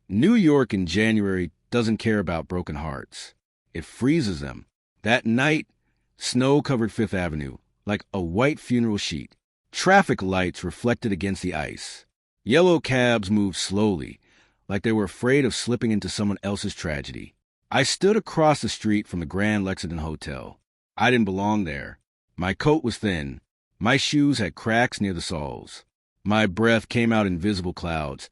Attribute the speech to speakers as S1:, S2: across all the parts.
S1: New York in January doesn't care about broken hearts. It freezes them. That night, snow covered Fifth Avenue like a white funeral sheet. Traffic lights reflected against the ice. Yellow cabs moved slowly, like they were afraid of slipping into someone else's tragedy. I stood across the street from the Grand Lexington Hotel. I didn't belong there. My coat was thin. My shoes had cracks near the soles. My breath came out in visible clouds,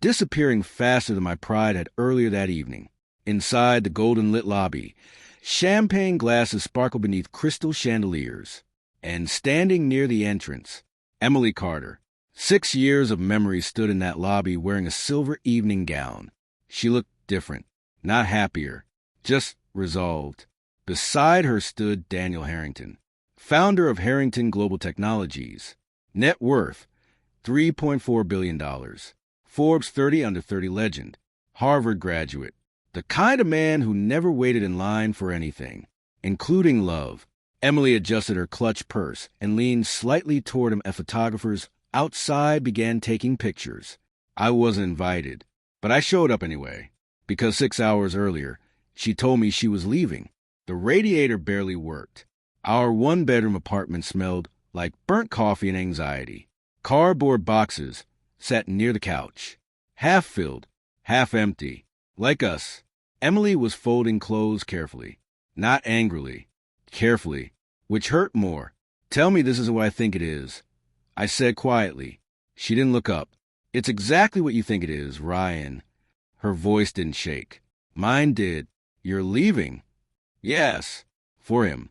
S1: disappearing faster than my pride had earlier that evening. Inside the golden-lit lobby, champagne glasses sparkled beneath crystal chandeliers. And standing near the entrance, Emily Carter. 6 years of memory stood in that lobby wearing a silver evening gown. She looked different, not happier, just resolved. Beside her stood Daniel Harrington, founder of Harrington Global Technologies. Net worth, $3.4 billion. Forbes 30 Under 30 legend. Harvard graduate. The kind of man who never waited in line for anything, including love. Emily adjusted her clutch purse and leaned slightly toward him as photographers outside began taking pictures. I wasn't invited, but I showed up anyway, because 6 hours earlier, she told me she was leaving. The radiator barely worked. Our one-bedroom apartment smelled like burnt coffee and anxiety. Cardboard boxes sat near the couch, half filled, half empty. Like us, Emily was folding clothes carefully, not angrily. Carefully, which hurt more. Tell me this isn't what I think it is, I said quietly. She didn't look up. It's exactly what you think it is, Ryan. Her voice didn't shake. Mine did. You're leaving? Yes. For him.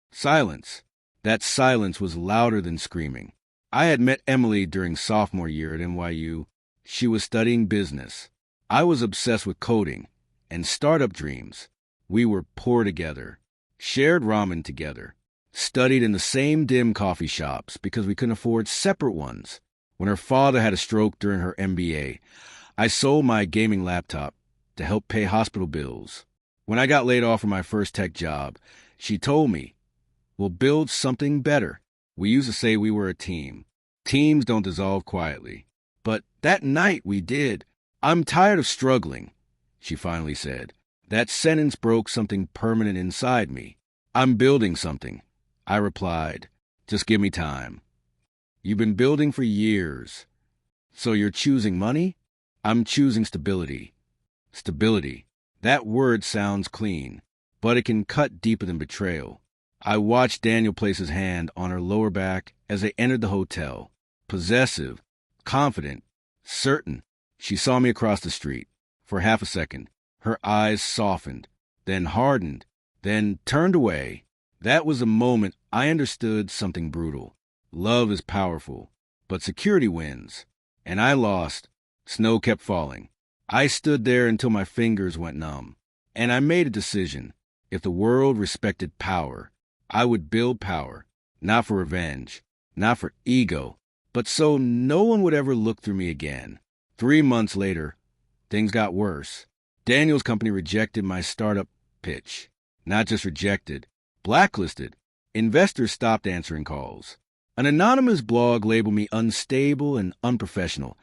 S1: Silence. That silence was louder than screaming. I had met Emily during sophomore year at NYU. She was studying business. I was obsessed with coding and startup dreams. We were poor together. Shared ramen together, studied in the same dim coffee shops because we couldn't afford separate ones. When her father had a stroke during her MBA, I sold my gaming laptop to help pay hospital bills. When I got laid off from my first tech job, she told me, "We'll build something better." We used to say we were a team. Teams don't dissolve quietly. But that night we did. "I'm tired of struggling," she finally said. That sentence broke something permanent inside me. "I'm building something," I replied. "Just give me time." "You've been building for years. So you're choosing money?" "I'm choosing stability." Stability. That word sounds clean, but it can cut deeper than betrayal. I watched Daniel place his hand on her lower back as they entered the hotel. Possessive, confident, certain. She saw me across the street. For half a second, her eyes softened, then hardened, then turned away. That was the moment I understood something brutal. Love is powerful, but security wins. And I lost. Snow kept falling. I stood there until my fingers went numb. And I made a decision. If the world respected power, I would build power, not for revenge, not for ego, but so no one would ever look through me again. 3 months later, things got worse. Daniel's company rejected my startup pitch. Not just rejected, blacklisted. Investors stopped answering calls. An anonymous blog labeled me unstable and unprofessional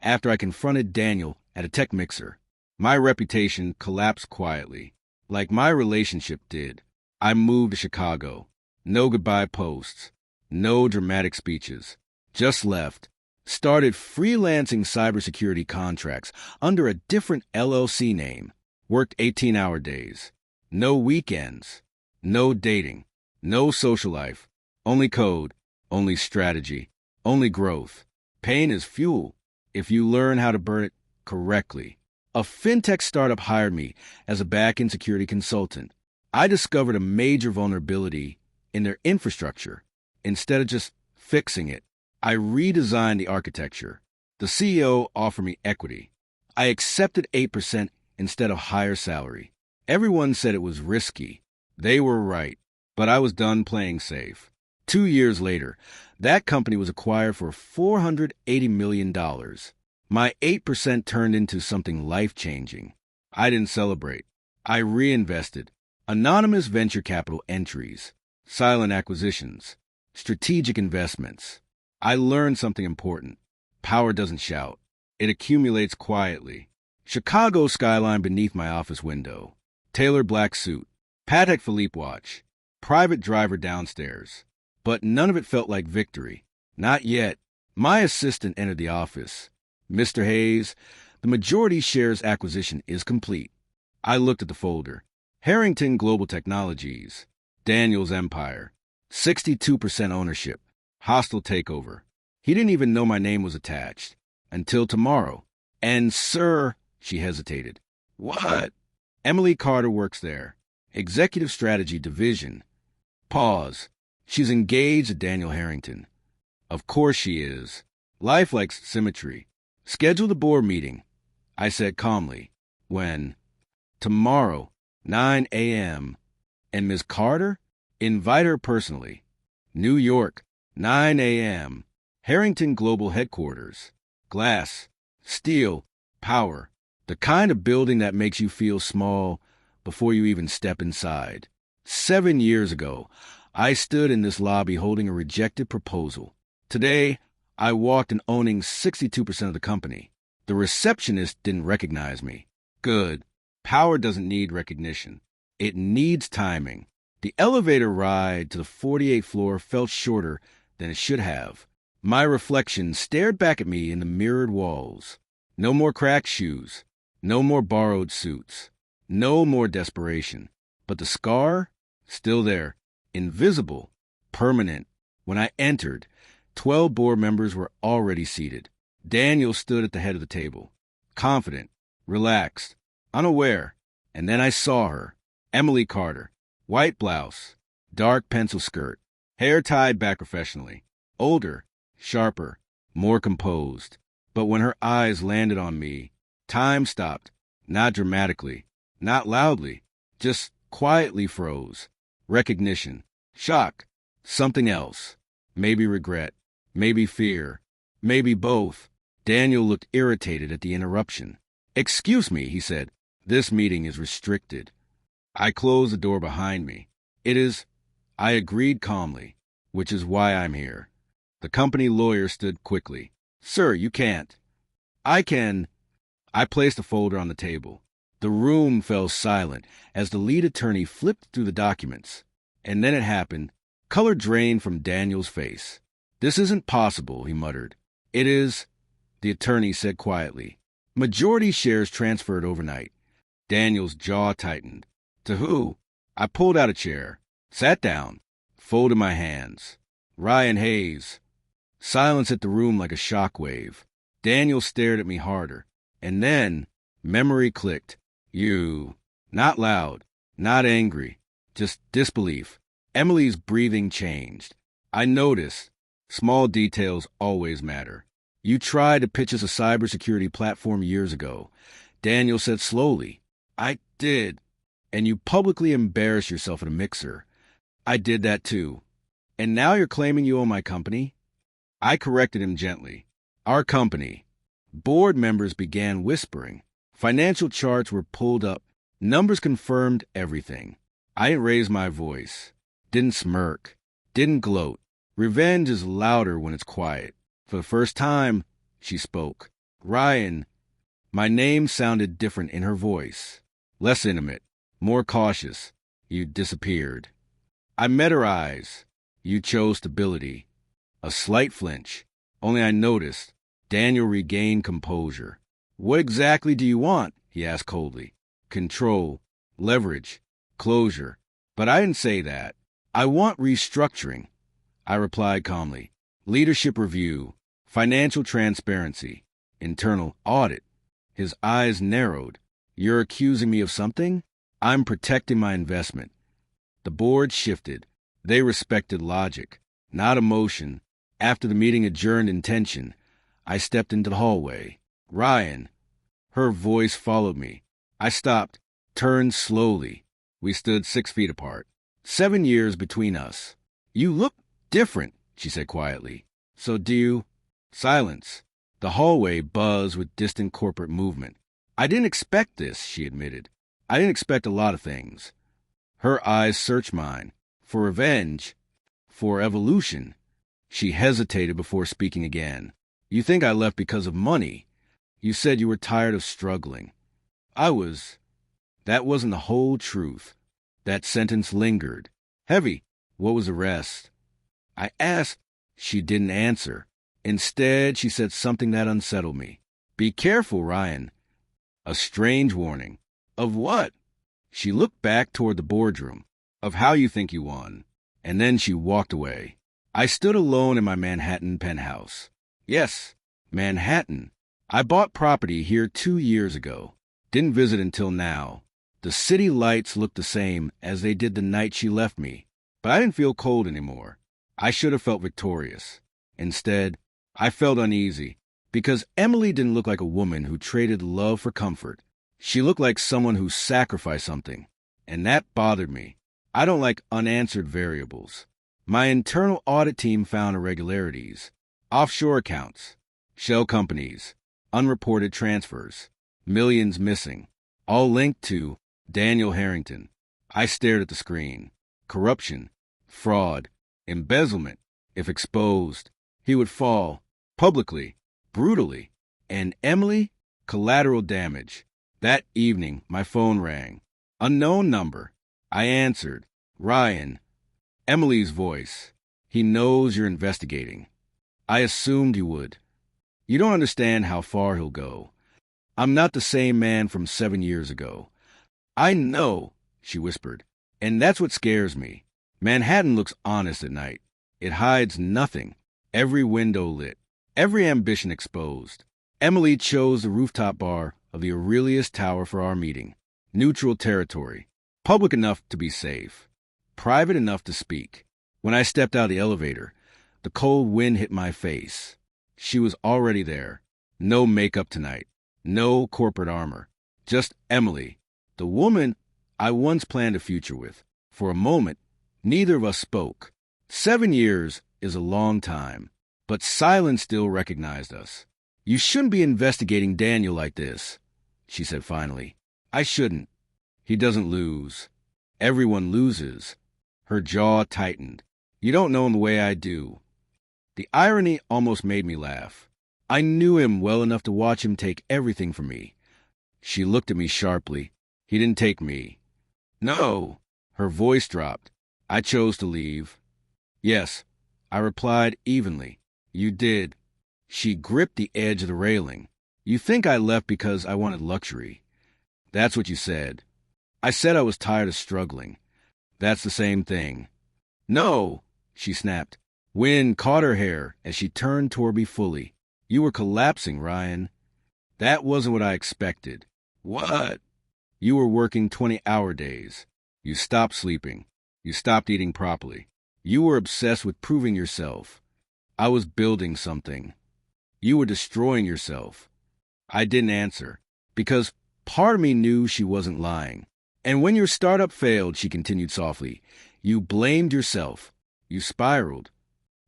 S1: after I confronted Daniel at a tech mixer. My reputation collapsed quietly, like my relationship did. I moved to Chicago. No goodbye posts. No dramatic speeches. Just left. Started freelancing cybersecurity contracts under a different LLC name. Worked 18-hour days. No weekends. No dating. No social life. Only code. Only strategy. Only growth. Pain is fuel if you learn how to burn it correctly. A fintech startup hired me as a back-end security consultant. I discovered a major vulnerability in their infrastructure. Instead of just fixing it, I redesigned the architecture. The CEO offered me equity. I accepted 8% instead of higher salary. Everyone said it was risky. They were right, but I was done playing safe. 2 years later, that company was acquired for $480 million. My 8% turned into something life-changing. I didn't celebrate. I reinvested. Anonymous venture capital entries, silent acquisitions, strategic investments. I learned something important. Power doesn't shout. It accumulates quietly. Chicago skyline beneath my office window. Tailored black suit. Patek Philippe watch. Private driver downstairs. But none of it felt like victory. Not yet. My assistant entered the office. Mr. Hayes, the majority shares acquisition is complete. I looked at the folder. Harrington Global Technologies. Daniel's Empire. 62% ownership. Hostile takeover. He didn't even know my name was attached. Until tomorrow. And, sir, she hesitated. What? Emily Carter works there. Executive Strategy Division. Pause. She's engaged to Daniel Harrington. Of course she is. Life likes symmetry. Schedule the board meeting, I said calmly. When? Tomorrow, 9 a.m. And Miss Carter? Invite her personally. New York, 9 a.m. Harrington Global Headquarters. Glass, steel, power. The kind of building that makes you feel small before you even step inside. 7 years ago, I stood in this lobby holding a rejected proposal. Today, I walked in owning 62% of the company. The receptionist didn't recognize me. Good. Power doesn't need recognition. It needs timing. The elevator ride to the 48th floor felt shorter than it should have. My reflection stared back at me in the mirrored walls. No more cracked shoes. No more borrowed suits. No more desperation. But the scar? Still there. Invisible. Permanent. When I entered, 12 board members were already seated. Daniel stood at the head of the table. Confident. Relaxed. Unaware. And then I saw her. Emily Carter. White blouse. Dark pencil skirt. Hair tied back professionally. Older. Sharper. More composed. But when her eyes landed on me, time stopped. Not dramatically. Not loudly. Just quietly froze. Recognition. Shock. Something else. Maybe regret. Maybe fear. Maybe both. Daniel looked irritated at the interruption. Excuse me, he said. This meeting is restricted. I closed the door behind me. It is. I agreed calmly, which is why I'm here. The company lawyer stood quickly. Sir, you can't. I can. I placed a folder on the table. The room fell silent as the lead attorney flipped through the documents. And then it happened. Color drained from Daniel's face. This isn't possible, he muttered. It is, the attorney said quietly. Majority shares transferred overnight. Daniel's jaw tightened. To who? I pulled out a chair, sat down, folded my hands. Ryan Hayes. Silence hit the room like a shockwave. Daniel stared at me harder. And then, memory clicked. You. Not loud, not angry, just disbelief. Emily's breathing changed. I noticed. Small details always matter. You tried to pitch us a cybersecurity platform years ago. Daniel said slowly. I did. And you publicly embarrassed yourself at a mixer. I did that too. And now you're claiming you own my company? I corrected him gently. Our company. Board members began whispering. Financial charts were pulled up. Numbers confirmed everything. I didn't raise my voice. Didn't smirk. Didn't gloat. Revenge is louder when it's quiet. For the first time, she spoke. Ryan. My name sounded different in her voice. Less intimate. More cautious. You disappeared. I met her eyes. You chose stability. A slight flinch. Only I noticed. Daniel regained composure. What exactly do you want? He asked coldly. Control. Leverage. Closure. But I didn't say that. I want restructuring. I replied calmly. Leadership review. Financial transparency. Internal audit. His eyes narrowed. You're accusing me of something? I'm protecting my investment. The board shifted. They respected logic, not emotion. After the meeting adjourned in tension, I stepped into the hallway. Ryan. Her voice followed me. I stopped, turned slowly. We stood 6 feet apart. 7 years between us. You look different, she said quietly. So do you? Silence. The hallway buzzed with distant corporate movement. I didn't expect this, she admitted. I didn't expect a lot of things. Her eyes searched mine. For revenge. For evolution. She hesitated before speaking again. You think I left because of money. You said you were tired of struggling. That wasn't the whole truth. That sentence lingered. Heavy. What was the rest? I asked. She didn't answer. Instead, she said something that unsettled me. Be careful, Ryan. A strange warning. Of what? She looked back toward the boardroom. Of how you think you won. And then she walked away. I stood alone in my Manhattan penthouse. Yes, Manhattan. I bought property here 2 years ago. Didn't visit until now. The city lights looked the same as they did the night she left me. But I didn't feel cold anymore. I should have felt victorious. Instead, I felt uneasy. Because Emily didn't look like a woman who traded love for comfort. She looked like someone who sacrificed something. And that bothered me. I don't like unanswered variables. My internal audit team found irregularities. Offshore accounts. Shell companies. Unreported transfers. Millions missing. All linked to Daniel Harrington. I stared at the screen. Corruption. Fraud. Embezzlement. If exposed, he would fall. Publicly. Brutally. And Emily? Collateral damage. That evening, my phone rang. Unknown number. I answered. Ryan. Emily's voice. He knows you're investigating. I assumed you would. You don't understand how far he'll go. I'm not the same man from 7 years ago. I know, she whispered, and that's what scares me. Manhattan looks honest at night. It hides nothing. Every window lit. Every ambition exposed. Emily chose the rooftop bar of the Aurelius Tower for our meeting. Neutral territory. Public enough to be safe. Private enough to speak. When I stepped out of the elevator, the cold wind hit my face. She was already there. No makeup tonight. No corporate armor. Just Emily, the woman I once planned a future with. For a moment, neither of us spoke. 7 years is a long time, but silence still recognized us. You shouldn't be investigating Daniel like this, she said finally. I shouldn't. He doesn't lose. Everyone loses. Her jaw tightened. You don't know him the way I do. The irony almost made me laugh. I knew him well enough to watch him take everything from me. She looked at me sharply. He didn't take me. No. Her voice dropped. I chose to leave. Yes, I replied evenly. You did. She gripped the edge of the railing. You think I left because I wanted luxury. That's what you said. I said I was tired of struggling. That's the same thing. No, she snapped. Wind caught her hair as she turned toward me fully. You were collapsing, Ryan. That wasn't what I expected. What? You were working 20-hour days. You stopped sleeping. You stopped eating properly. You were obsessed with proving yourself. I was building something. You were destroying yourself. I didn't answer, because part of me knew she wasn't lying. And when your startup failed, she continued softly, you blamed yourself. You spiraled.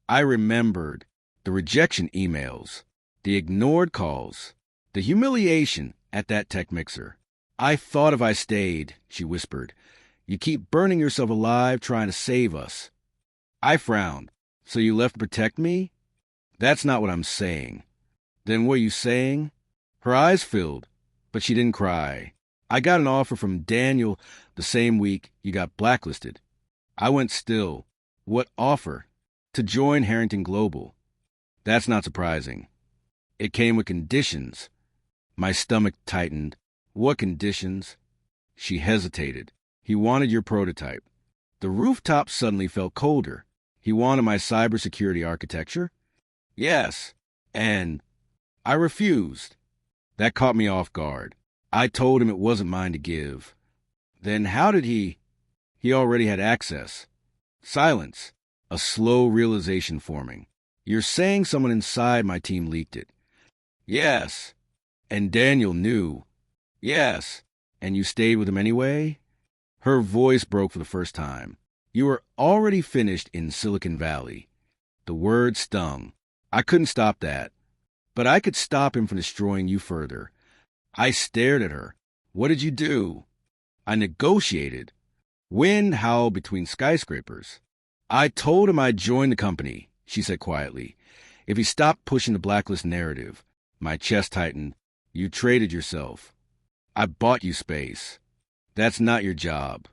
S1: I remembered the rejection emails, the ignored calls, the humiliation at that tech mixer. I thought if I stayed, she whispered. You keep burning yourself alive trying to save us. I frowned. So you left to protect me? That's not what I'm saying. Then what are you saying? Her eyes filled, but she didn't cry. I got an offer from Daniel the same week you got blacklisted. I went still. What offer? To join Harrington Global. That's not surprising. It came with conditions. My stomach tightened. What conditions? She hesitated. He wanted your prototype. The rooftop suddenly felt colder. He wanted my cybersecurity architecture? Yes. And I refused. That caught me off guard. I told him it wasn't mine to give. Then how did he? He already had access. Silence. A slow realization forming. You're saying someone inside my team leaked it. Yes. And Daniel knew. Yes. And you stayed with him anyway? Her voice broke for the first time. You were already finished in Silicon Valley. The word stung. I couldn't stop that. But I could stop him from destroying you further. I stared at her. What did you do? I negotiated. Wind howled between skyscrapers. I told him I'd join the company, she said quietly, if he stopped pushing the blacklist narrative. My chest tightened. You traded yourself. I bought you space. That's not your job.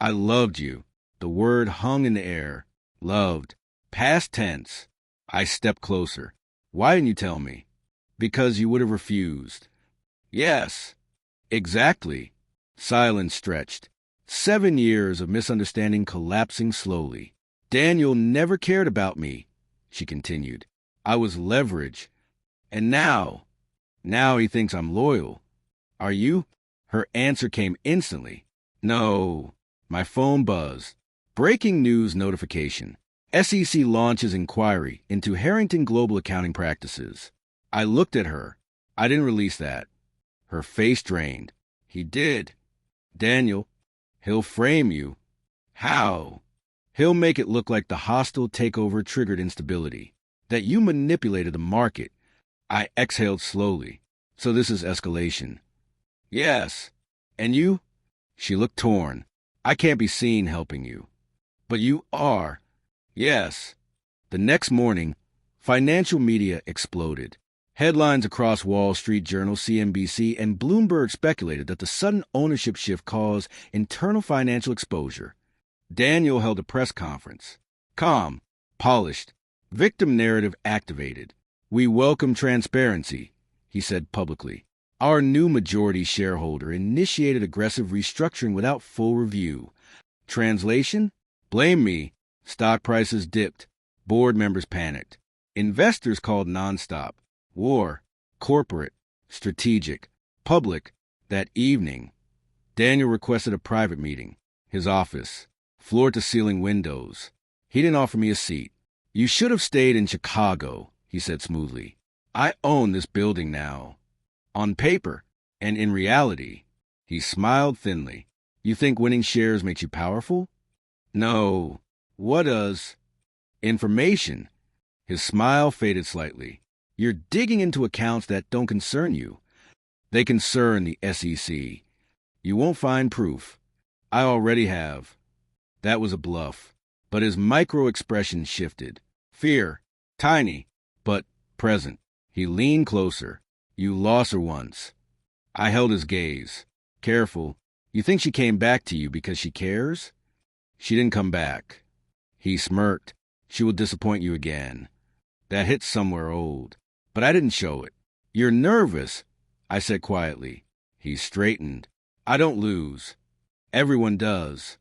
S1: I loved you. The word hung in the air. Loved. Past tense. I stepped closer. Why didn't you tell me? Because you would have refused. Yes. Exactly. Silence stretched. 7 years of misunderstanding collapsing slowly. Daniel never cared about me, she continued. I was leverage. And now he thinks I'm loyal. Are you? Her answer came instantly. No. My phone buzzed. Breaking news notification. SEC launches inquiry into Harrington Global Accounting Practices. I looked at her. I didn't release that. Her face drained. He did. Daniel, he'll frame you. How? He'll make it look like the hostile takeover triggered instability, that you manipulated the market. I exhaled slowly. So this is escalation. Yes. And you? She looked torn. I can't be seen helping you. But you are. Yes. The next morning, financial media exploded. Headlines across Wall Street Journal, CNBC, and Bloomberg speculated that the sudden ownership shift caused internal financial exposure. Daniel held a press conference. Calm, polished, victim narrative activated. We welcome transparency, he said publicly. Our new majority shareholder initiated aggressive restructuring without full review. Translation? Blame me. Stock prices dipped. Board members panicked. Investors called nonstop. War. Corporate. Strategic. Public. That evening, Daniel requested a private meeting. His office. Floor-to-ceiling windows. He didn't offer me a seat. You should have stayed in Chicago, he said smoothly. I own this building now. On paper, and in reality. He smiled thinly. You think winning shares makes you powerful? No. What does? Information. His smile faded slightly. You're digging into accounts that don't concern you. They concern the SEC. You won't find proof. I already have. That was a bluff. But his micro-expression shifted. Fear. Tiny, but present. He leaned closer. You lost her once. I held his gaze. Careful. You think she came back to you because she cares? She didn't come back. He smirked. She will disappoint you again. That hit somewhere old. But I didn't show it. You're nervous, I said quietly. He straightened. I don't lose. Everyone does.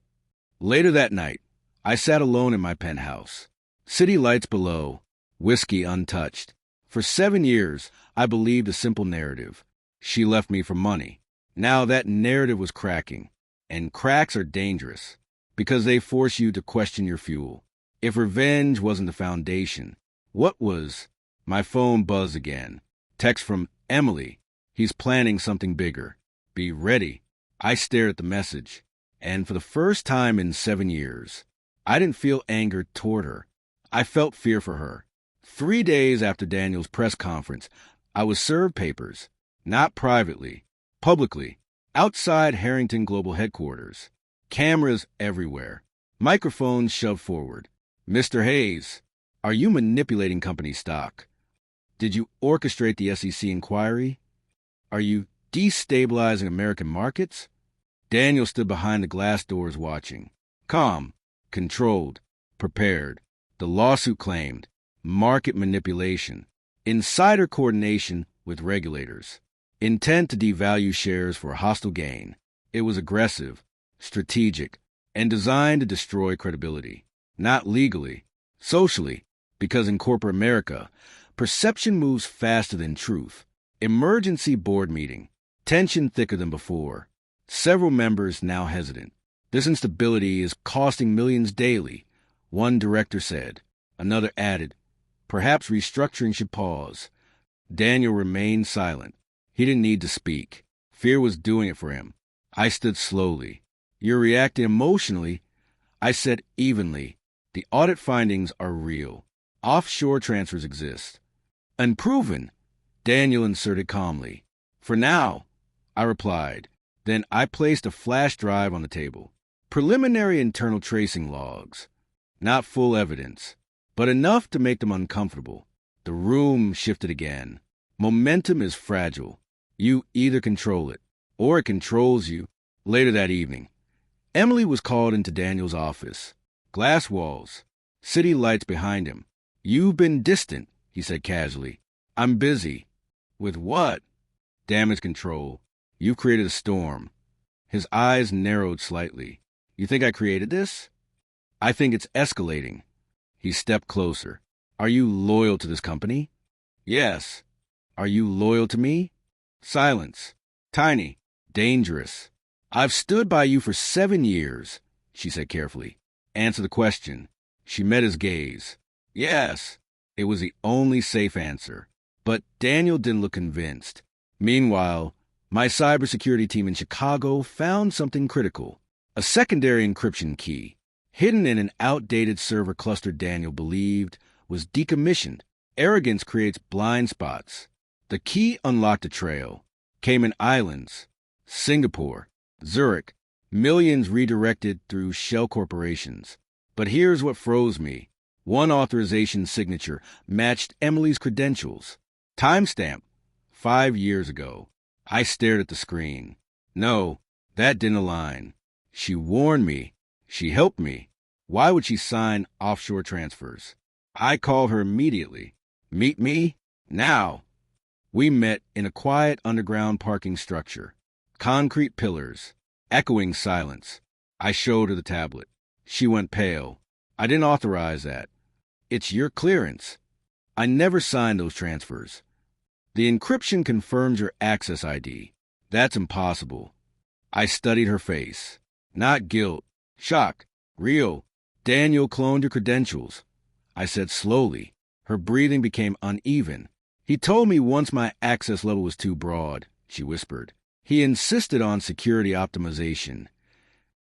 S1: Later that night, I sat alone in my penthouse. City lights below, whiskey untouched. For 7 years, I believed a simple narrative. She left me for money. Now that narrative was cracking. And cracks are dangerous, because they force you to question your fuel. If revenge wasn't the foundation, what was? My phone buzzed again. Text from Emily. He's planning something bigger. Be ready. I stared at the message. And for the first time in 7 years, I didn't feel anger toward her. I felt fear for her. 3 days after Daniel's press conference, I was served papers. Not privately. Publicly. Outside Harrington Global Headquarters. Cameras everywhere. Microphones shoved forward. Mr. Hayes, are you manipulating company stock? Did you orchestrate the SEC inquiry? Are you destabilizing American markets? Daniel stood behind the glass doors watching. Calm, controlled, prepared. The lawsuit claimed market manipulation, insider coordination with regulators, intent to devalue shares for hostile gain. It was aggressive, strategic, and designed to destroy credibility. Not legally, socially, because in corporate America, perception moves faster than truth. Emergency board meeting. Tension thicker than before. Several members now hesitant. This instability is costing millions daily, one director said. Another added, perhaps restructuring should pause. Daniel remained silent. He didn't need to speak. Fear was doing it for him. I stood slowly. You're reacting emotionally. I said evenly. The audit findings are real. Offshore transfers exist. Unproven. Daniel inserted calmly. For now, I replied. Then I placed a flash drive on the table. Preliminary internal tracing logs. Not full evidence, but enough to make them uncomfortable. The room shifted again. Momentum is fragile. You either control it or it controls you. Later that evening, Emily was called into Daniel's office. Glass walls, city lights behind him. "You've been distant," he said casually. "I'm busy." "With what?" "Damage control. You've created a storm." His eyes narrowed slightly. "You think I created this?" "I think it's escalating." He stepped closer. "Are you loyal to this company?" "Yes." "Are you loyal to me?" Silence. "Tiny. Dangerous." "I've stood by you for 7 years," she said carefully. "Answer the question." She met his gaze. "Yes." It was the only safe answer. But Daniel didn't look convinced. Meanwhile, my cybersecurity team in Chicago found something critical. A secondary encryption key, hidden in an outdated server cluster Daniel believed was decommissioned. Arrogance creates blind spots. The key unlocked a trail. Cayman Islands, Singapore, Zurich, millions redirected through shell corporations. But here's what froze me. One authorization signature matched Emily's credentials. Timestamp, 5 years ago. I stared at the screen. No, that didn't align. She warned me. She helped me. Why would she sign offshore transfers? I called her immediately. "Meet me? Now." We met in a quiet underground parking structure. Concrete pillars, echoing silence. I showed her the tablet. She went pale. "I didn't authorize that." "It's your clearance." "I never signed those transfers." "The encryption confirms your access ID." "That's impossible." I studied her face. Not guilt. Shock. Real. "Daniel cloned your credentials." I said slowly. Her breathing became uneven. "He told me once my access level was too broad," she whispered. "He insisted on security optimization."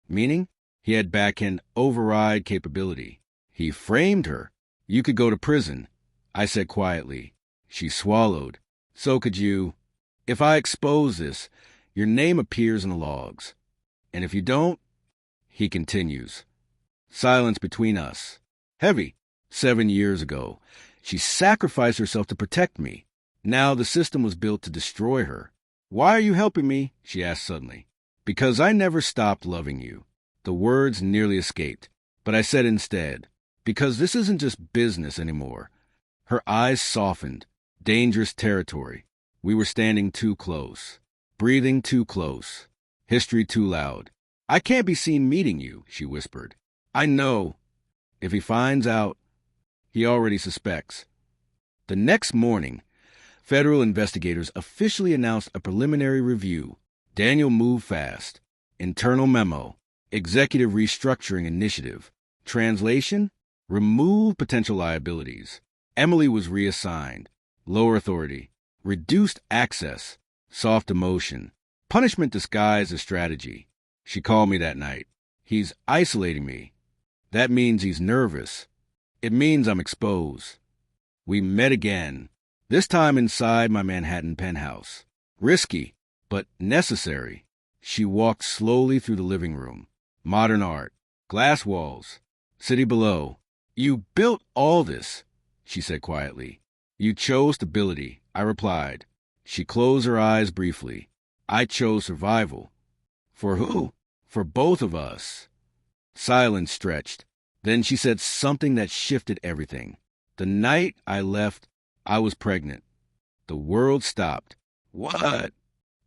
S1: "Meaning?" "He had back-end override capability." He framed her. "You could go to prison," I said quietly. She swallowed. "So could you. If I expose this, your name appears in the logs. And if you don't," he continues. Silence between us. Heavy. 7 years ago, she sacrificed herself to protect me. Now the system was built to destroy her. "Why are you helping me?" she asked suddenly. "Because I never stopped loving you." The words nearly escaped, but I said instead, "Because this isn't just business anymore." Her eyes softened. Dangerous territory. We were standing too close. Breathing too close. History too loud. "I can't be seen meeting you," she whispered. "I know. If he finds out, he already suspects." The next morning, federal investigators officially announced a preliminary review. Daniel moved fast. Internal memo. Executive restructuring initiative. Translation? Remove potential liabilities. Emily was reassigned. Lower authority. Reduced access. Soft emotion. Punishment disguised as strategy. She called me that night. "He's isolating me." "That means he's nervous." "It means I'm exposed." We met again, this time inside my Manhattan penthouse. Risky, but necessary. She walked slowly through the living room. Modern art, glass walls, city below. "You built all this," she said quietly. "You chose stability," I replied. She closed her eyes briefly. "I chose survival." "For who?" "For both of us." Silence stretched. Then she said something that shifted everything. "The night I left, I was pregnant." The world stopped. "What?"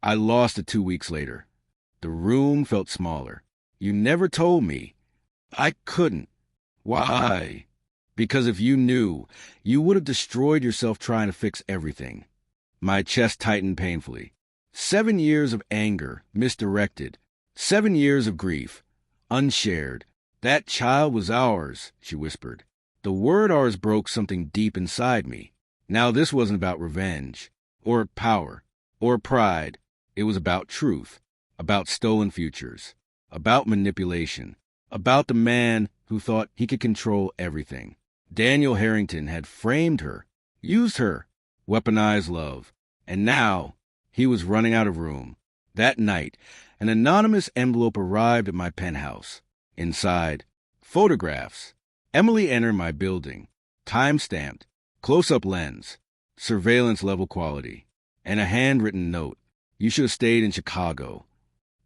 S1: "I lost it 2 weeks later." The room felt smaller. "You never told me." "I couldn't." "Why?" "Because if you knew, you would have destroyed yourself trying to fix everything." My chest tightened painfully. 7 years of anger, misdirected. 7 years of grief, unshared. "That child was ours," she whispered. The word ours broke something deep inside me. Now this wasn't about revenge, or power, or pride. It was about truth, about stolen futures, about manipulation, about the man who thought he could control everything. Daniel Harrington had framed her, used her, weaponized love. And now he was running out of room. That night, an anonymous envelope arrived at my penthouse. Inside, photographs. Emily entered my building, time-stamped, close-up lens, surveillance-level quality, and a handwritten note. You should have stayed in Chicago.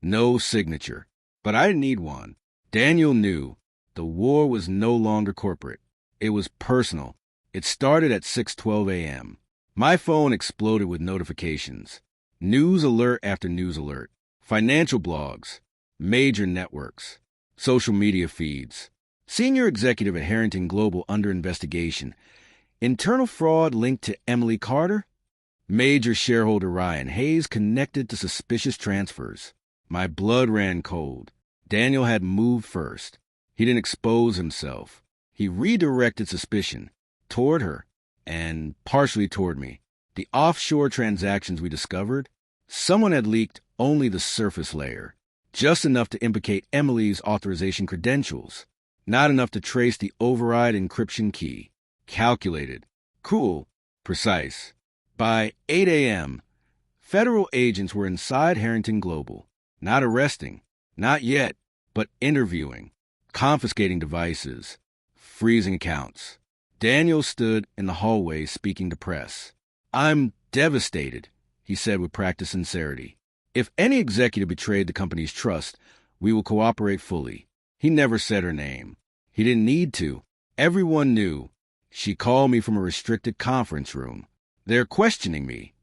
S1: No signature. But I didn't need one. Daniel knew. The war was no longer corporate. It was personal. It started at 6:12 a.m. My phone exploded with notifications. News alert after news alert. Financial blogs. Major networks. Social media feeds. Senior executive at Harrington Global under investigation. Internal fraud linked to Emily Carter? Major shareholder Ryan Hayes connected to suspicious transfers. My blood ran cold. Daniel had moved first. He didn't expose himself. He redirected suspicion toward her and partially toward me. The offshore transactions we discovered, someone had leaked only the surface layer, just enough to implicate Emily's authorization credentials, not enough to trace the override encryption key. Calculated, cool, precise. By 8 a.m., federal agents were inside Harrington Global, not arresting, not yet, but interviewing, confiscating devices, freezing accounts. Daniel stood in the hallway speaking to press. "I'm devastated," he said with practiced sincerity. "If any executive betrayed the company's trust, we will cooperate fully." He never said her name. He didn't need to. Everyone knew. She called me from a restricted conference room. "They're questioning me."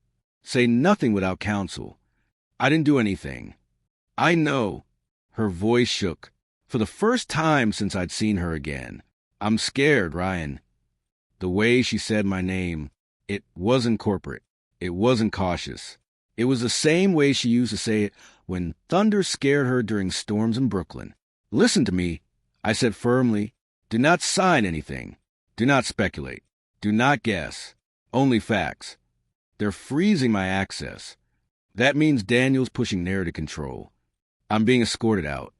S1: "Say nothing without counsel." "I didn't do anything." "I know." Her voice shook. For the first time since I'd seen her again. "I'm scared, Ryan." The way she said my name, it wasn't corporate. It wasn't cautious. It was the same way she used to say it when thunder scared her during storms in Brooklyn. "Listen to me," I said firmly. "Do not sign anything. Do not speculate. Do not guess. Only facts. They're freezing my access. That means Daniel's pushing narrative control. I'm being escorted out."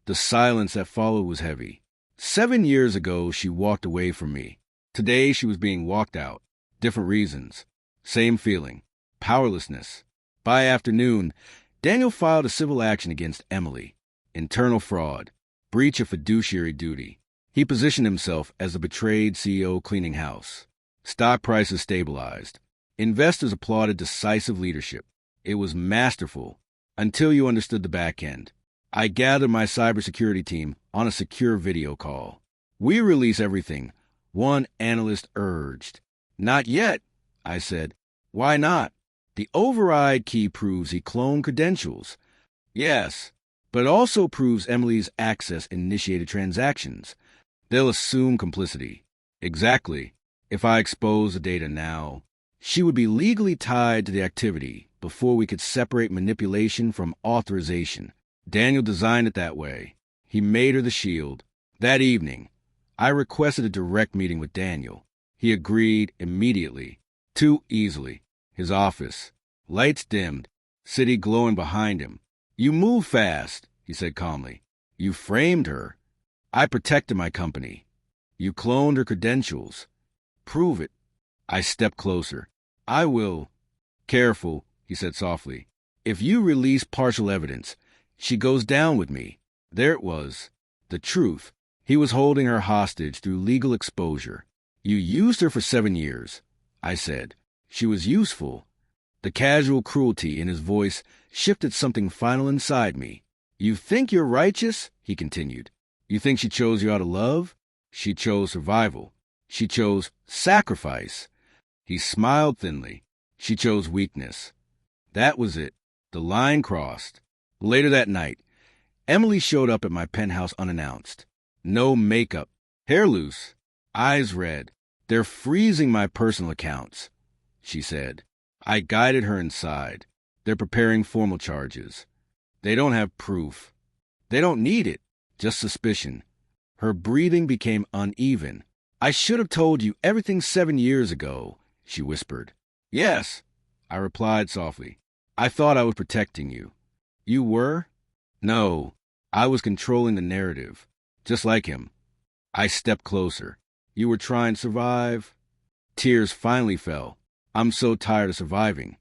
S1: The silence that followed was heavy. 7 years ago, she walked away from me. Today, she was being walked out. Different reasons. Same feeling. Powerlessness. By afternoon, Daniel filed a civil action against Emily. Internal fraud. Breach of fiduciary duty. He positioned himself as the betrayed CEO cleaning house. Stock prices stabilized. Investors applauded decisive leadership. It was masterful, until you understood the back end. I gathered my cybersecurity team on a secure video call. "We release everything," one analyst urged. "Not yet," I said. "Why not?" "The override key proves he cloned credentials." "Yes, but it also proves Emily's access initiated transactions. They'll assume complicity." "Exactly. If I expose the data now, she would be legally tied to the activity before we could separate manipulation from authorization. Daniel designed it that way. He made her the shield. That evening, I requested a direct meeting with Daniel. He agreed immediately. Too easily. His office. Lights dimmed. City glowing behind him. "You move fast," he said calmly. "You framed her." "I protected my company." "You cloned her credentials." "Prove it." I stepped closer. "I will." "Careful," he said softly. "If you release partial evidence, she goes down with me." There it was. The truth. He was holding her hostage through legal exposure. "You used her for 7 years," I said. "She was useful." The casual cruelty in his voice shifted something final inside me. "You think you're righteous?" he continued. "You think she chose you out of love? She chose survival. She chose sacrifice." He smiled thinly. "She chose weakness." That was it. The line crossed. Later that night, Emily showed up at my penthouse unannounced. No makeup, hair loose, eyes red. "They're freezing my personal accounts," she said. I guided her inside. "They're preparing formal charges. They don't have proof. They don't need it, just suspicion." Her breathing became uneven. "I should have told you everything 7 years ago," she whispered. "Yes," I replied softly. "I thought I was protecting you." "You were?" "No, I was controlling the narrative, just like him." I stepped closer. "You were trying to survive?" Tears finally fell. "I'm so tired of surviving."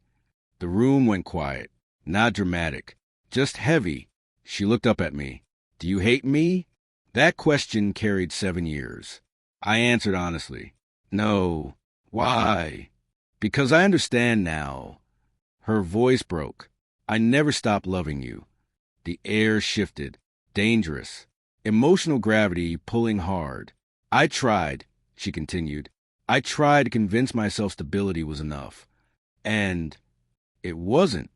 S1: The room went quiet, not dramatic, just heavy. She looked up at me. "Do you hate me?" That question carried 7 years. I answered honestly. "No." "Why?" "Because I understand now." Her voice broke. I never stopped loving you. The air shifted. Dangerous. Emotional gravity pulling hard. I tried, she continued. I tried to convince myself stability was enough. And it wasn't.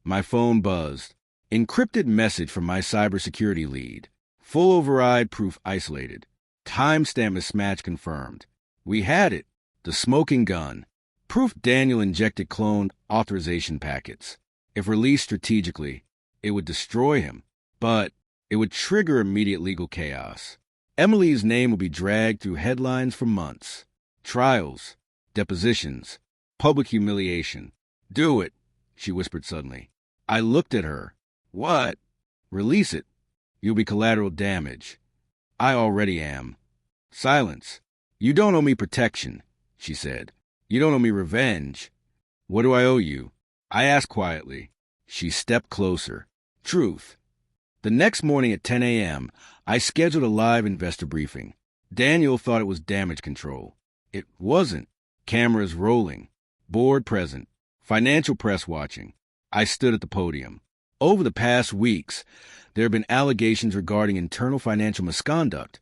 S1: My phone buzzed. Encrypted message from my cybersecurity lead. Full override proof isolated. Timestamp mismatch confirmed. We had it. The smoking gun. Proof Daniel injected cloned authorization packets. If released strategically, it would destroy him. But it would trigger immediate legal chaos. Emily's name would be dragged through headlines for months. Trials, depositions, public humiliation. Do it, she whispered suddenly. I looked at her. What? Release it. You'll be collateral damage. I already am. Silence. You don't owe me protection, she said. You don't owe me revenge. What do I owe you? I asked quietly. She stepped closer. Truth. The next morning at 10 a.m., I scheduled a live investor briefing. Daniel thought it was damage control. It wasn't. Cameras rolling. Board present. Financial press watching. I stood at the podium. Over the past weeks, there have been allegations regarding internal financial misconduct.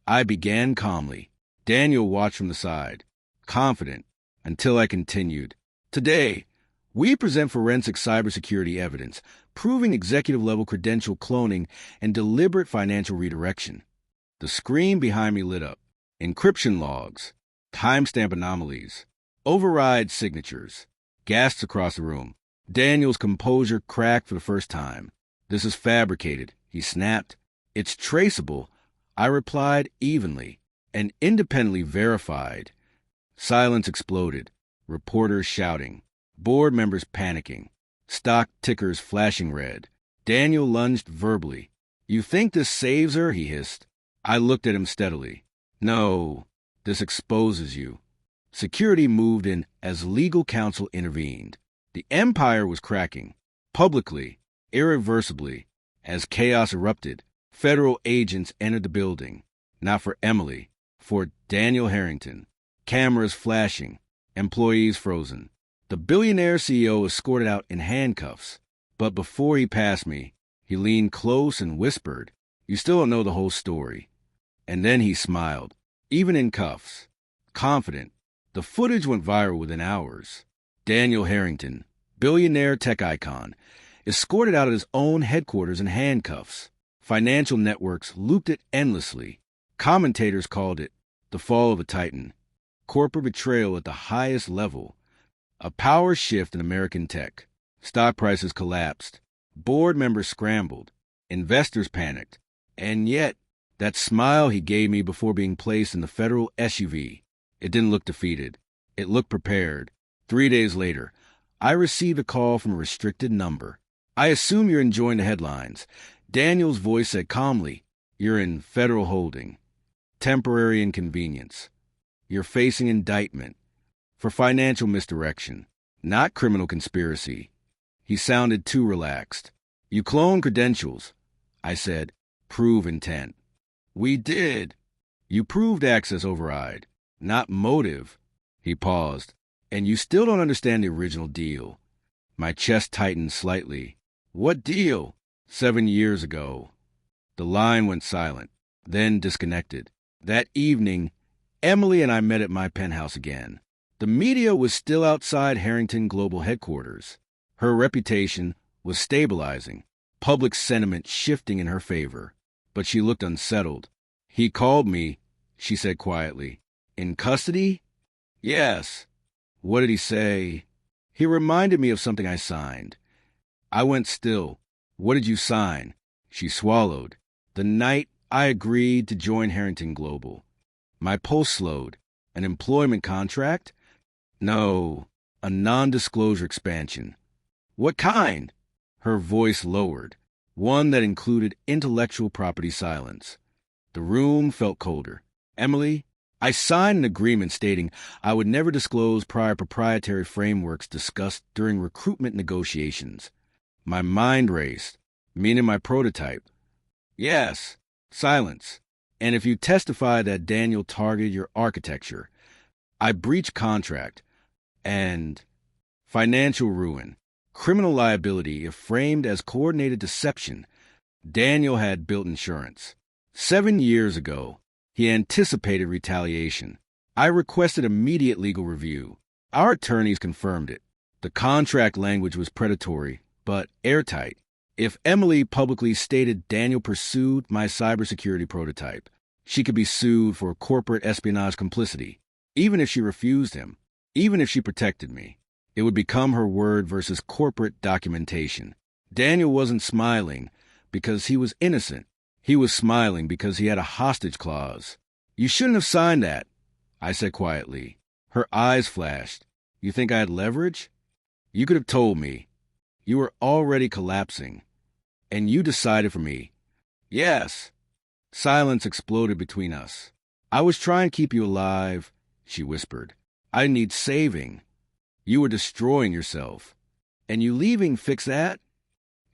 S1: I began calmly. Daniel watched from the side, confident, until I continued. Today, we present forensic cybersecurity evidence proving executive-level credential cloning and deliberate financial redirection. The screen behind me lit up. Encryption logs, timestamp anomalies, override signatures, gasps across the room. Daniel's composure cracked for the first time. This is fabricated, he snapped. It's traceable, I replied evenly, and independently verified. Silence exploded. Reporters shouting. Board members panicking. Stock tickers flashing red. Daniel lunged verbally. You think this saves her? He hissed. I looked at him steadily. No, this exposes you. Security moved in as legal counsel intervened. The empire was cracking. Publicly, irreversibly, as chaos erupted, federal agents entered the building. Not for Emily, for Daniel Harrington. Cameras flashing, employees frozen. The billionaire CEO escorted out in handcuffs. But before he passed me, he leaned close and whispered, You still don't know the whole story. And then he smiled, even in cuffs. Confident. The footage went viral within hours. Daniel Harrington, billionaire tech icon, escorted out of his own headquarters in handcuffs. Financial networks looped it endlessly. Commentators called it the fall of a titan. Corporate betrayal at the highest level. A power shift in American tech. Stock prices collapsed. Board members scrambled. Investors panicked. And yet, that smile he gave me before being placed in the federal SUV, it didn't look defeated. It looked prepared. 3 days later, I received a call from a restricted number. I assume you're enjoying the headlines. Daniel's voice said calmly, You're in federal holding. Temporary inconvenience. You're facing indictment for financial misdirection, not criminal conspiracy. He sounded too relaxed. You cloned credentials. I said, Prove intent. We did. You proved access override, not motive. He paused. And you still don't understand the original deal. My chest tightened slightly. What deal? 7 years ago. The line went silent, then disconnected. That evening, Emily and I met at my penthouse again. The media was still outside Harrington Global headquarters. Her reputation was stabilizing, public sentiment shifting in her favor. But she looked unsettled. He called me, she said quietly. In custody? Yes. What did he say? He reminded me of something I signed. I went still. What did you sign? She swallowed. The night I agreed to join Harrington Global. My pulse slowed. An employment contract? No, a non-disclosure expansion. What kind? Her voice lowered. One that included intellectual property silence. The room felt colder. Emily, I signed an agreement stating I would never disclose prior proprietary frameworks discussed during recruitment negotiations. My mind raced, meaning my prototype. Yes, silence. And if you testify that Daniel targeted your architecture, I breach contract and financial ruin, criminal liability if framed as coordinated deception. Daniel had built insurance. 7 years ago, he anticipated retaliation. I requested immediate legal review. Our attorneys confirmed it. The contract language was predatory, but airtight. If Emily publicly stated Daniel pursued my cybersecurity prototype, she could be sued for corporate espionage complicity. Even if she refused him, even if she protected me, it would become her word versus corporate documentation. Daniel wasn't smiling because he was innocent. He was smiling because he had a hostage clause. You shouldn't have signed that, I said quietly. Her eyes flashed. You think I had leverage? You could have told me. You were already collapsing. And you decided for me. Yes. Silence exploded between us. I was trying to keep you alive, she whispered. I need saving. You were destroying yourself. And you leaving fix that?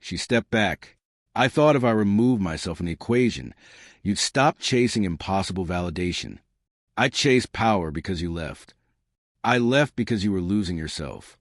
S1: She stepped back. I thought if I removed myself from the equation, you'd stop chasing impossible validation. I chased power because you left. I left because you were losing yourself.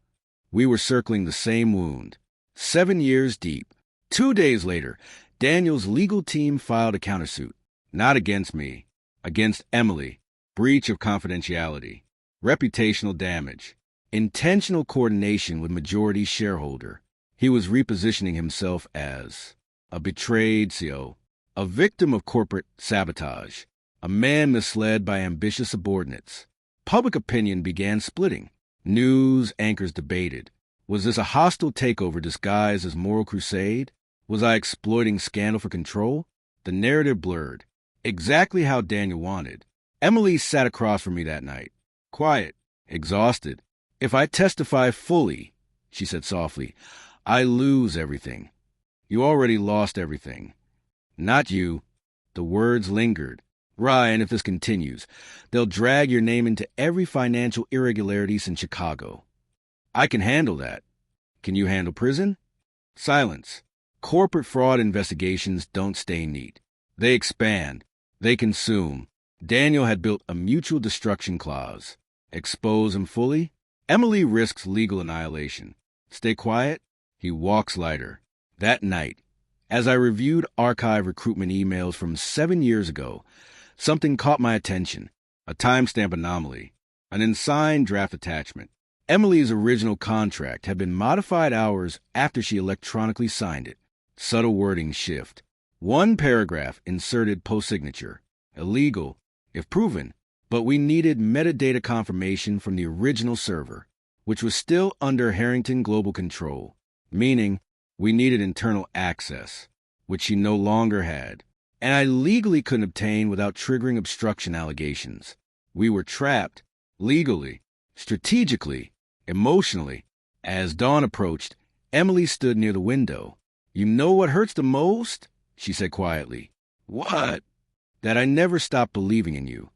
S1: We were circling the same wound. 7 years deep. 2 days later, Daniel's legal team filed a countersuit. Not against me. Against Emily. Breach of confidentiality. Reputational damage. Intentional coordination with majority shareholder. He was repositioning himself as a betrayed CEO, a victim of corporate sabotage, a man misled by ambitious subordinates. Public opinion began splitting. News anchors debated. Was this a hostile takeover disguised as moral crusade? Was I exploiting scandal for control? The narrative blurred. Exactly how Daniel wanted. Emily sat across from me that night. Quiet. Exhausted. If I testify fully, she said softly, I lose everything. You already lost everything. Not you. The words lingered. Ryan, if this continues, they'll drag your name into every financial irregularity since Chicago. I can handle that. Can you handle prison? Silence. Corporate fraud investigations don't stay neat. They expand. They consume. Daniel had built a mutual destruction clause. Expose him fully? Emily risks legal annihilation. Stay quiet? He walks lighter. That night, as I reviewed archive recruitment emails from 7 years ago, something caught my attention. A timestamp anomaly. An unsigned draft attachment. Emily's original contract had been modified hours after she electronically signed it. Subtle wording shift. One paragraph inserted post-signature. Illegal, if proven, but we needed metadata confirmation from the original server, which was still under Harrington Global control, meaning we needed internal access, which she no longer had, and I legally couldn't obtain without triggering obstruction allegations. We were trapped, legally, strategically, emotionally. As dawn approached, Emily stood near the window. You know what hurts the most? She said quietly. What? That I never stopped believing in you.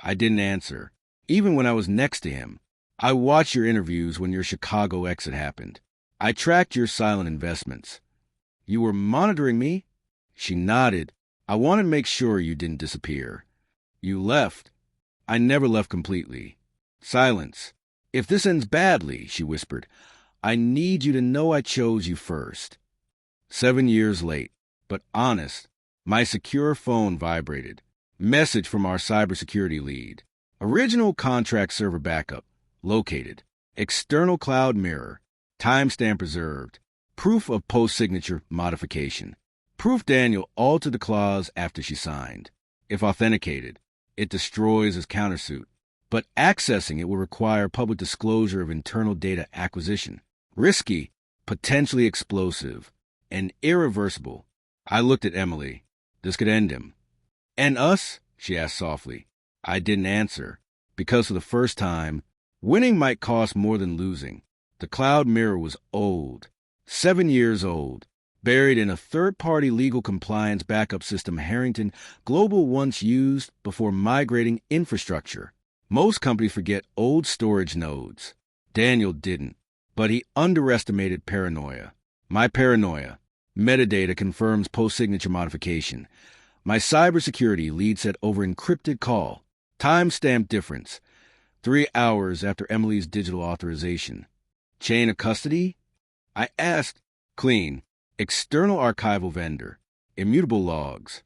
S1: I didn't answer, even when I was next to him. I watched your interviews when your Chicago exit happened. I tracked your silent investments. You were monitoring me? She nodded. I wanted to make sure you didn't disappear. You left. I never left completely. Silence. If this ends badly, she whispered, I need you to know I chose you first. 7 years late, but honest, my secure phone vibrated. Message from our cybersecurity lead. Original contract server backup. Located. External cloud mirror. Timestamp preserved. Proof of post-signature modification. Proof Daniel altered the clause after she signed. If authenticated, it destroys his countersuit. But accessing it will require public disclosure of internal data acquisition. Risky, potentially explosive, and irreversible. I looked at Emily. This could end him. And us? She asked softly. I didn't answer, because for the first time, winning might cost more than losing. The cloud mirror was old, 7 years old, buried in a third-party legal compliance backup system Harrington Global once used before migrating infrastructure. Most companies forget old storage nodes. Daniel didn't, but he underestimated paranoia. My paranoia. Metadata confirms post-signature modification. My cybersecurity lead said over encrypted call. Timestamp difference. 3 hours after Emily's digital authorization. Chain of custody? I asked, clean, external archival vendor, immutable logs.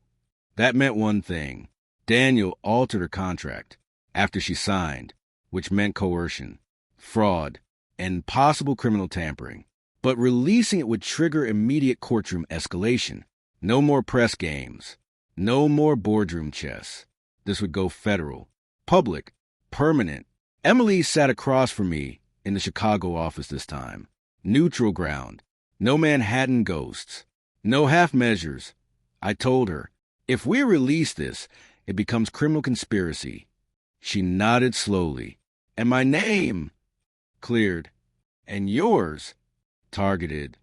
S1: That meant one thing. Daniel altered her contract after she signed, which meant coercion, fraud, and possible criminal tampering. But releasing it would trigger immediate courtroom escalation. No more press games. No more boardroom chess. This would go federal, public, permanent. Emily sat across from me in the Chicago office this time. Neutral ground. No Manhattan ghosts. No half measures. I told her, if we release this, it becomes criminal conspiracy. She nodded slowly. And my name? Cleared. And yours? Targeted.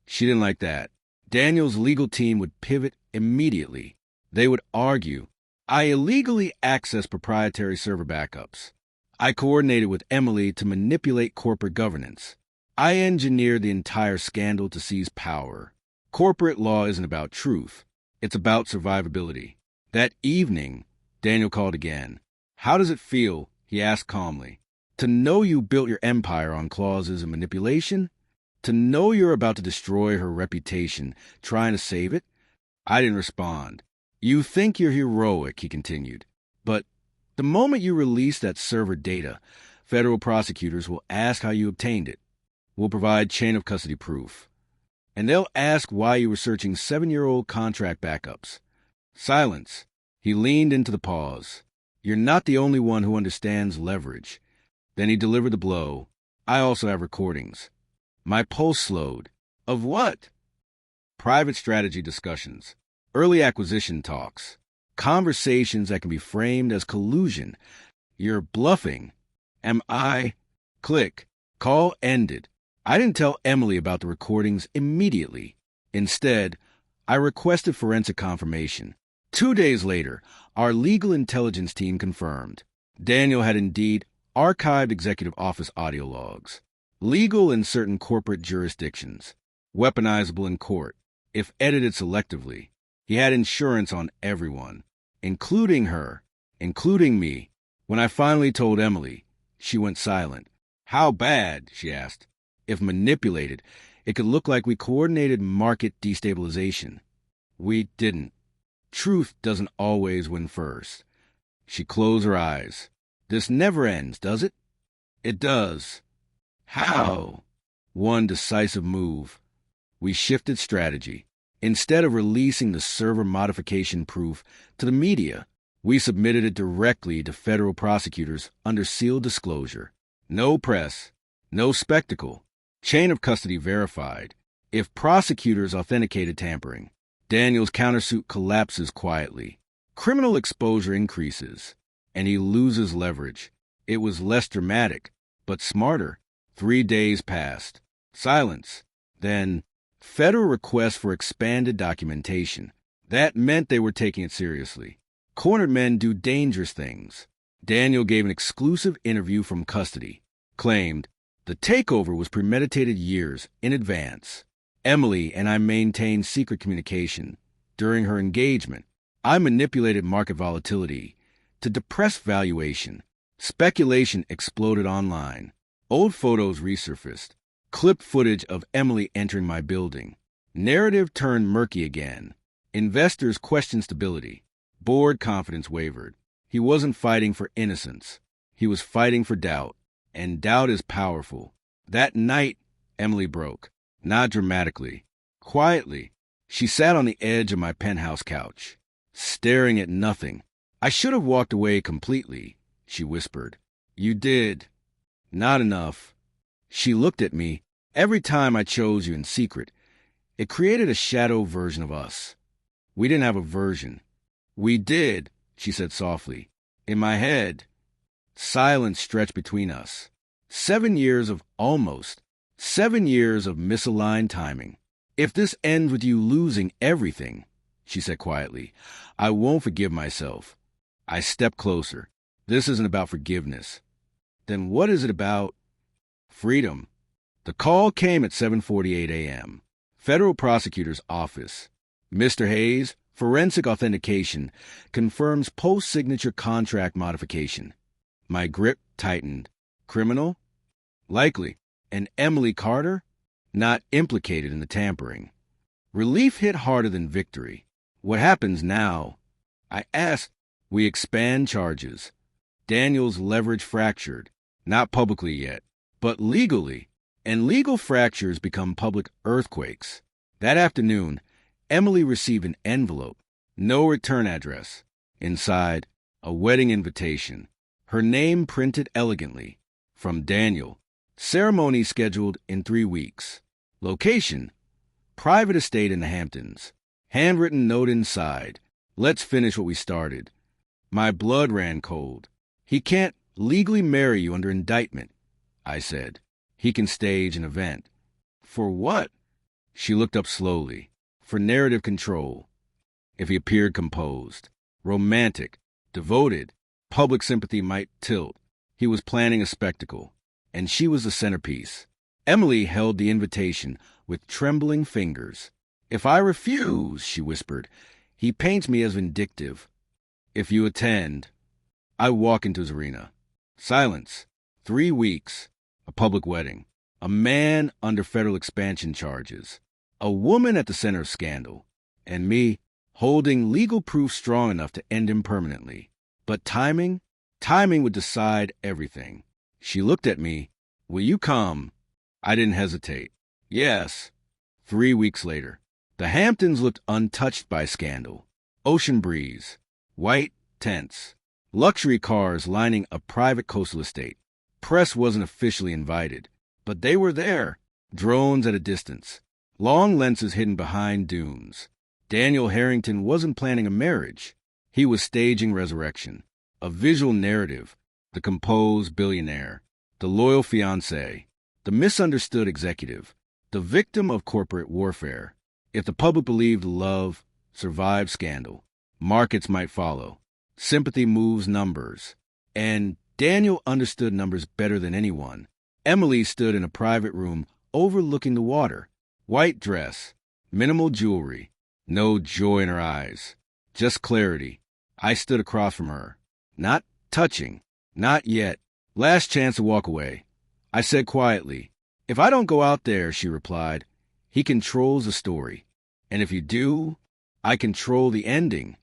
S1: She didn't like that. Daniel's legal team would pivot immediately. They would argue. I illegally accessed proprietary server backups. I coordinated with Emily to manipulate corporate governance. I engineered the entire scandal to seize power. Corporate law isn't about truth. It's about survivability. That evening, Daniel called again. How does it feel, he asked calmly, to know you built your empire on clauses and manipulation? To know you're about to destroy her reputation, trying to save it? I didn't respond. You think you're heroic, he continued. But the moment you release that server data, federal prosecutors will ask how you obtained it. We'll provide chain of custody proof. And they'll ask why you were searching 7-year-old contract backups. Silence. He leaned into the pause. You're not the only one who understands leverage. Then he delivered the blow. I also have recordings. My pulse slowed. Of what? Private strategy discussions. Early acquisition talks. Conversations that can be framed as collusion. You're bluffing. Am I? Click. Call ended. I didn't tell Emily about the recordings immediately. Instead, I requested forensic confirmation. 2 days later, our legal intelligence team confirmed. Daniel had indeed archived executive office audio logs. Legal in certain corporate jurisdictions. Weaponizable in court, if edited selectively. He had insurance on everyone, including her, including me. When I finally told Emily, she went silent. How bad, she asked. If manipulated, it could look like we coordinated market destabilization. We didn't. Truth doesn't always win first. She closed her eyes. This never ends, does it? It does. How? One decisive move. We shifted strategy. Instead of releasing the server modification proof to the media, we submitted it directly to federal prosecutors under sealed disclosure. No press, no spectacle. Chain of custody verified. If prosecutors authenticated tampering, Daniel's countersuit collapses quietly. Criminal exposure increases, and he loses leverage. It was less dramatic, but smarter. 3 days passed. Silence. Then, federal request for expanded documentation. That meant they were taking it seriously. Cornered men do dangerous things. Daniel gave an exclusive interview from custody. Claimed, the takeover was premeditated years in advance. Emily and I maintained secret communication. During her engagement, I manipulated market volatility to depress valuation. Speculation exploded online. Old photos resurfaced. Clipped footage of Emily entering my building. Narrative turned murky again. Investors questioned stability. Board confidence wavered. He wasn't fighting for innocence. He was fighting for doubt. And doubt is powerful. That night, Emily broke. Not dramatically. Quietly. She sat on the edge of my penthouse couch, staring at nothing. I should have walked away completely, she whispered. You did. Not enough. She looked at me. Every time I chose you in secret, it created a shadow version of us. We didn't have a version. We did, she said softly. In my head. Silence stretched between us. 7 years of almost. 7 years of misaligned timing. If this ends with you losing everything, she said quietly, I won't forgive myself. I stepped closer. This isn't about forgiveness. Then what is it about? Freedom. The call came at 7:48 a.m. Federal Prosecutor's Office. Mr. Hayes, forensic authentication, confirms post-signature contract modification. My grip tightened. Criminal? Likely. And Emily Carter? not implicated in the tampering. Relief hit harder than victory. What happens now? I asked. We expand charges. Daniel's leverage fractured, not publicly yet, but legally. And legal fractures become public earthquakes. That afternoon, Emily received an envelope, no return address. Inside, a wedding invitation. Her name printed elegantly. From Daniel. Ceremony scheduled in 3 weeks. Location: private estate in the Hamptons. Handwritten note inside. Let's finish what we started. My blood ran cold. He can't legally marry you under indictment, I said. He can stage an event. For what? She looked up slowly. For narrative control. If he appeared composed, romantic, devoted, public sympathy might tilt. He was planning a spectacle, and she was the centerpiece. Emily held the invitation with trembling fingers. If I refuse, she whispered, he paints me as vindictive. If you attend, I walk into his arena. Silence. 3 weeks. A public wedding. A man under federal expansion charges. A woman at the center of scandal. And me, holding legal proof strong enough to end him permanently. But timing would decide everything. She looked at me. Will you come? I didn't hesitate. Yes. 3 weeks later. The Hamptons looked untouched by scandal. Ocean breeze. White tents. Luxury cars lining a private coastal estate. Press wasn't officially invited, but they were there. Drones at a distance. Long lenses hidden behind dunes. Daniel Harrington wasn't planning a marriage. He was staging resurrection. A visual narrative. The composed billionaire. The loyal fiancé. The misunderstood executive. The victim of corporate warfare. If the public believed love survived scandal, markets might follow. Sympathy moves numbers. And Daniel understood numbers better than anyone. Emily stood in a private room overlooking the water. White dress. Minimal jewelry. No joy in her eyes. Just clarity. I stood across from her. Not touching. Not yet. Last chance to walk away. I said quietly, if I don't go out there, she replied, he controls the story. And if you do, I control the ending.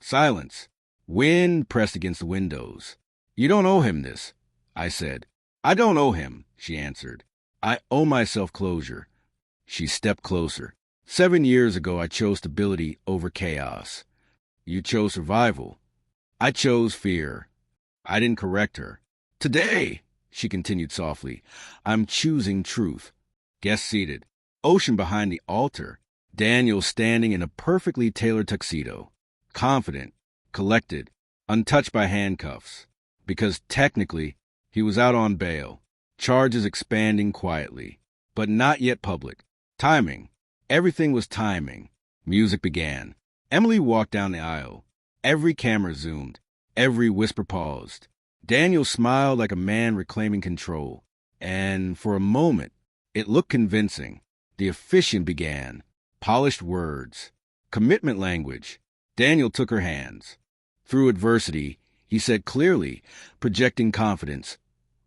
S1: Silence. Wind pressed against the windows. You don't owe him this, I said. I don't owe him, she answered. I owe myself closure. She stepped closer. 7 years ago, I chose stability over chaos. You chose survival. I chose fear. I didn't correct her. Today, she continued softly, I'm choosing truth. Guests seated. Ocean behind the altar. Daniel standing in a perfectly tailored tuxedo. Confident, collected, untouched by handcuffs. Because technically, he was out on bail. Charges expanding quietly. But not yet public. Timing. Everything was timing. Music began. Emily walked down the aisle. Every camera zoomed. Every whisper paused. Daniel smiled like a man reclaiming control. And for a moment, it looked convincing. The officiant began. Polished words. Commitment language. Daniel took her hands. Through adversity, he said clearly, projecting confidence,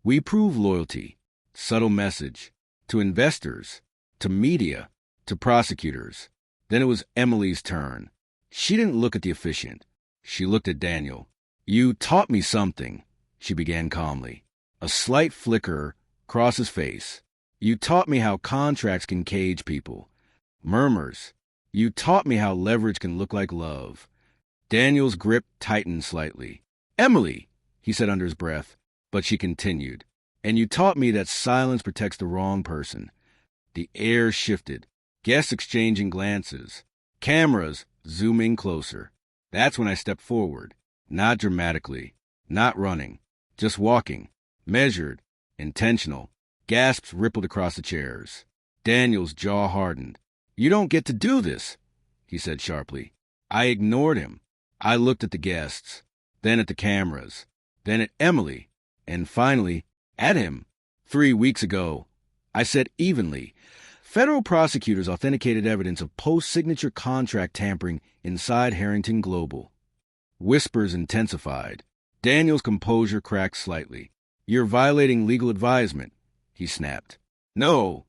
S1: we prove loyalty. Subtle message. To investors. To media. To prosecutors. Then it was Emily's turn. She didn't look at the officiant. She looked at Daniel. You taught me something, she began calmly. A slight flicker crossed his face. You taught me how contracts can cage people. Murmurs. You taught me how leverage can look like love. Daniel's grip tightened slightly. Emily, he said under his breath, but she continued. And you taught me that silence protects the wrong person. The air shifted. Guests exchanging glances. Cameras zooming closer. That's when I stepped forward. Not dramatically. Not running. Just walking. Measured. Intentional. Gasps rippled across the chairs. Daniel's jaw hardened. You don't get to do this, he said sharply. I ignored him. I looked at the guests, then at the cameras, then at Emily, and finally at him. 3 weeks ago, I said evenly, federal prosecutors authenticated evidence of post-signature contract tampering inside Harrington Global. Whispers intensified. Daniel's composure cracked slightly. You're violating legal advisement, he snapped. No,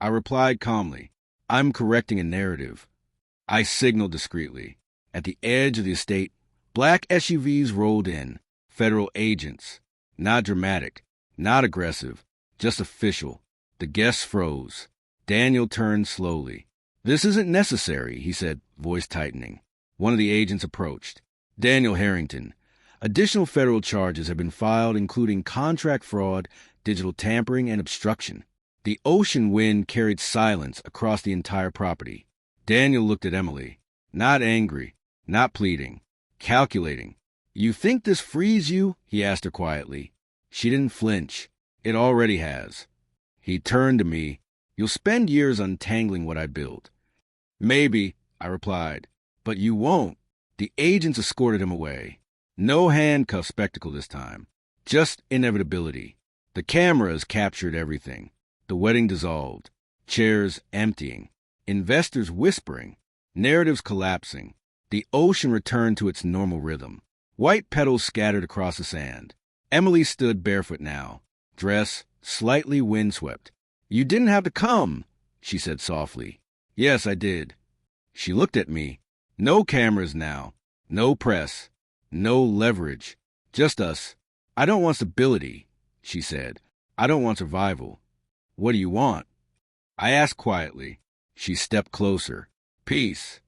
S1: I replied calmly. I'm correcting a narrative. I signaled discreetly. At the edge of the estate, black SUVs rolled in. Federal agents. Not dramatic, not aggressive, just official. The guests froze. Daniel turned slowly. This isn't necessary, he said, voice tightening. One of the agents approached. Daniel Harrington. Additional federal charges have been filed, including contract fraud, digital tampering, and obstruction. The ocean wind carried silence across the entire property. Daniel looked at Emily. Not angry, not pleading, calculating. You think this frees you? He asked her quietly. She didn't flinch. It already has. He turned to me. You'll spend years untangling what I built. Maybe, I replied. But you won't. The agents escorted him away. No handcuff spectacle this time. Just inevitability. The cameras captured everything. The wedding dissolved. Chairs emptying. Investors whispering. Narratives collapsing. The ocean returned to its normal rhythm. White petals scattered across the sand. Emily stood barefoot now. Dress slightly windswept. You didn't have to come, she said softly. Yes, I did. She looked at me. No cameras now. No press. No leverage. Just us. I don't want stability, she said. I don't want survival. What do you want? I asked quietly. She stepped closer. Peace.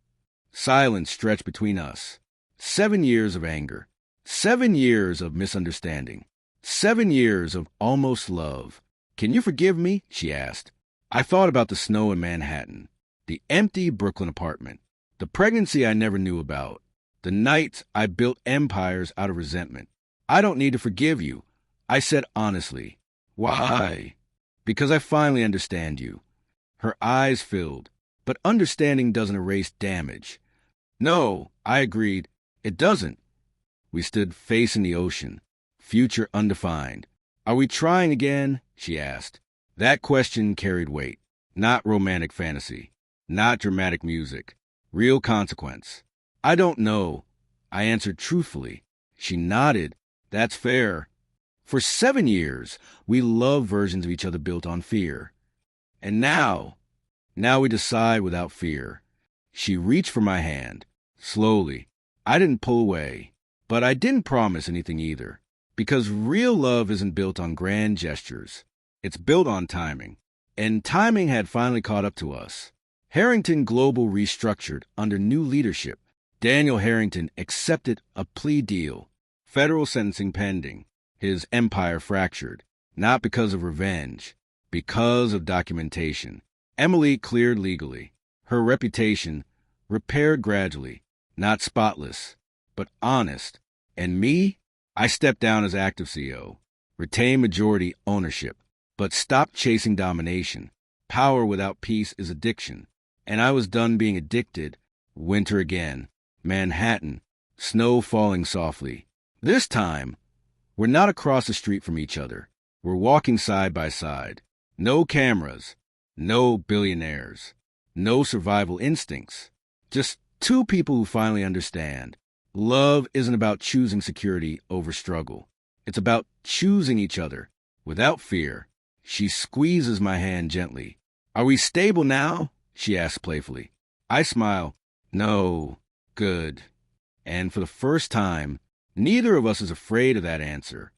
S1: Silence stretched between us. 7 years of anger. 7 years of misunderstanding. 7 years of almost love. Can you forgive me? She asked. I thought about the snow in Manhattan, the empty Brooklyn apartment, the pregnancy I never knew about, the nights I built empires out of resentment. I don't need to forgive you, I said honestly. Why? Because I finally understand you. Her eyes filled. But understanding doesn't erase damage. No, I agreed. It doesn't. We stood facing the ocean, future undefined. Are we trying again? She asked. That question carried weight. Not romantic fantasy. Not dramatic music. Real consequence. I don't know. I answered truthfully. She nodded. That's fair. For 7 years, we loved versions of each other built on fear. And now we decide without fear. She reached for my hand. Slowly. I didn't pull away. But I didn't promise anything either. Because real love isn't built on grand gestures. It's built on timing. And timing had finally caught up to us. Harrington Global restructured under new leadership. Daniel Harrington accepted a plea deal. Federal sentencing pending. His empire fractured. Not because of revenge. Because of documentation. Emily cleared legally. Her reputation repaired gradually. Not spotless, but honest. And me? I stepped down as active CEO. Retained majority ownership. But stopped chasing domination. Power without peace is addiction. And I was done being addicted. Winter again. Manhattan. Snow falling softly. This time, we're not across the street from each other. We're walking side by side. No cameras. No billionaires. No survival instincts. Just two people who finally understand. Love isn't about choosing security over struggle. It's about choosing each other without fear. She squeezes my hand gently. Are we stable now? She asks playfully. I smile. No. Good. And for the first time, neither of us is afraid of that answer.